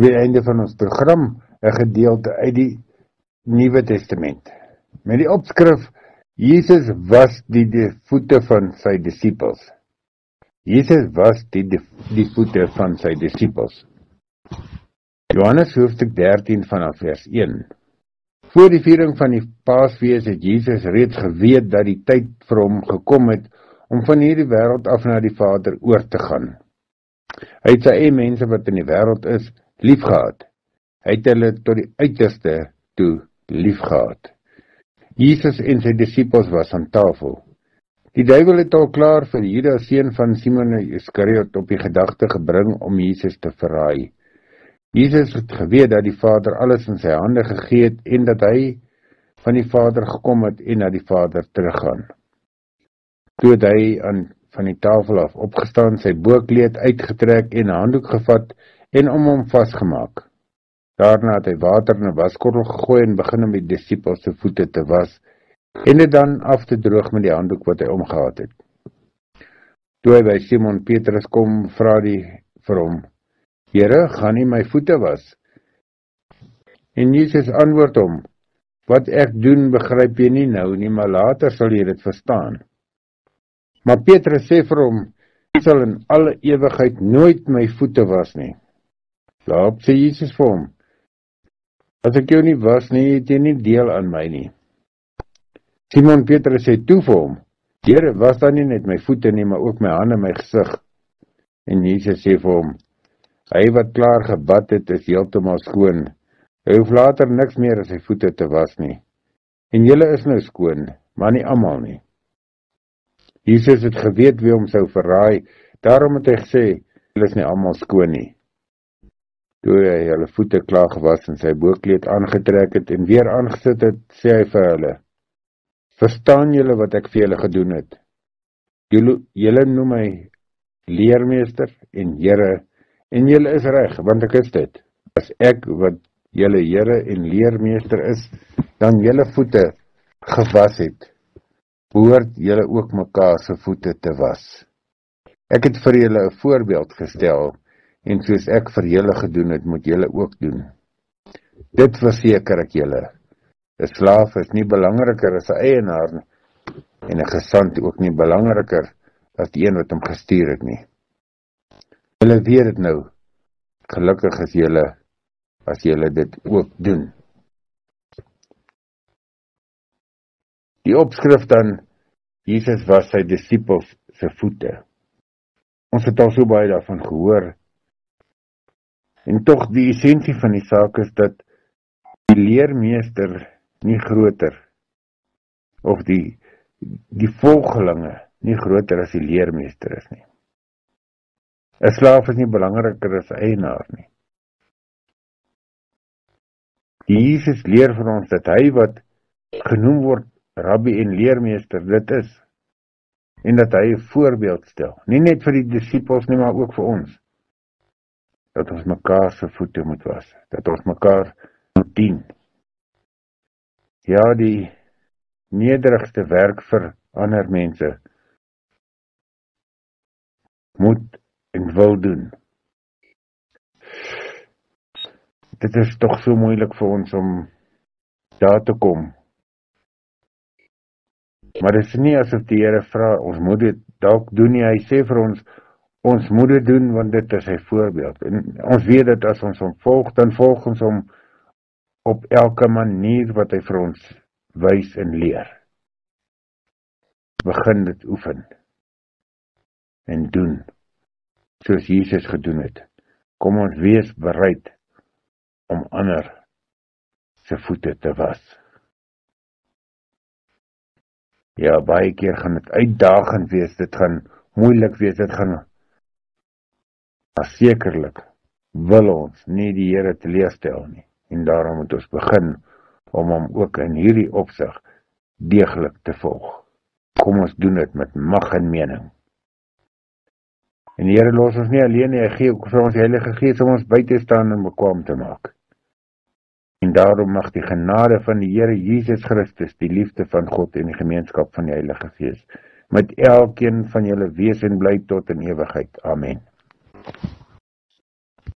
Hier by die einde van ons program 'n gedeelte uit die Nuwe Testament. Met die opskrif: Jesus was die voete van sy disippels. Jesus was die voete van sy disippels. Johannes hoofstuk 13 vanaf vers 1. Voor die viering van die Paasfees het Jesus reeds geweet dat die tyd vir hom gekom het om van hierdie wêreld af na die Vader oor te gaan. Hy het sy eie mense wat in die wêreld is, liefgehad. Hy het hulle tot die uiterste toe liefgehad. Jesus en sy disippels was aan tafel. Die duiwel het al klaar vir Judas, seun van Simon Iskariot, op die gedagte gebring om Jesus te verraai. Jesus het geweet dat die Vader alles in sy hande gegee het en dat hy van die Vader gekom het en na die Vader teruggaan. Toe het hy van die tafel af opgestaan, sy bokkleed uitgetrek en 'n handdoek gevat en om hom vasgemaak. Daarna het hy water in 'n waskorrel gegooi en begin om die disippels se voete te was en dit dan af te droog met die handdoek wat hy omgehad het. Toe hy by Simon Petrus kom, vra hy vir hom: "Here, gaan U my voete was?" En Jesus antwoord hom: "Wat ek doen, begryp jy nie nou nie, maar later sal jy dit verstaan." Maar Petrus sê vir hom: "Jy sal in alle ewigheid nooit my voete was nie." Daarop sê Jesus vir hom: "As ek jou nie was nie, het jy nie deel aan my nie." Simon Petrus sê toe vir hom: "Here, was dan nie net my voete nie, maar ook my hande en my gesig?" En Jesus sê vir hom: "Hy wat klaar gebad het, is heeltemal skoon. Hy hoef later niks meer as sy voete te was nie. En julle is nou skoon, maar nie almal nie." Jesus het geweet wie hom sou verraai, daarom het hy gesê: "Julle is nie almal skoon nie." Toe hy hulle voete klaar gewas en sy bokkleed aangetrek het en weer aangesit het, sê hy vir hulle: "Verstaan julle wat ek vir julle gedoen het? Julle noem my leermeester en Here, en julle is reg, want ek is dit. As ek, wat julle Here en leermeester is, dan julle voete gewas het, behoort julle ook mekaar se voete te was. Ek het vir julle 'n voorbeeld gestel, en soos ek vir julle gedoen het, moet julle ook doen. Dit verseker ek julle, 'n slaaf is nie belangriker as 'n eienaar en 'n gesant ook nie belangriker as die een wat hom gestuur het nie. Julle weet dit nou, gelukkig is julle as julle dit ook doen." Die opskrif dan: Jesus was sy disippels se voete. Ons het al so baie daarvan gehoor. En tog die essensie van die saak is dat die leermeester nie groter, of die volgelinge nie groter as die leermeester is nie. 'n Slaaf is nie belangriker as 'n eienaar nie. Jesus leer vir ons dat hy wat genoem word rabbi en leermeester dit is, en dat hy 'n voorbeeld stel, nie net vir die disippels nie, maar ook vir ons, dat ons mekaar se voete moet was, dat ons mekaar moet dien. Ja, die nederigste werk vir ander mense moet en wil doen. Dit is tog so moeilik vir ons om daar te kom. Maar dit is nie asof die Here vra, ons moet dit dalk doen nie. Hy sê vir ons moet dit doen, want dit is sy voorbeeld. En ons weet dat as ons hom volg, dan volg ons hom op elke manier wat hy vir ons wys en leer. Begin dit oefen en doen, soos Jesus gedoen het. Kom ons wees bereid om ander se voete te was. Ja, baie keer gaan dit uitdagend wees, dit gaan moeilik wees, maar sekerlik wil ons nie die Here teleurstel nie. En daarom moet ons begin om hom ook in hierdie opsig deeglik te volg. Kom ons doen dit met mag en mening. En die Here los ons nie alleen nie, hy gee ook vir ons Heilige Gees om ons by te staan en bekwaam te maak. En daarom mag die genade van die Here Jesus Christus, die liefde van God en die gemeenskap van die Heilige Gees met elkeen van julle wees en bly tot in ewigheid. Amen.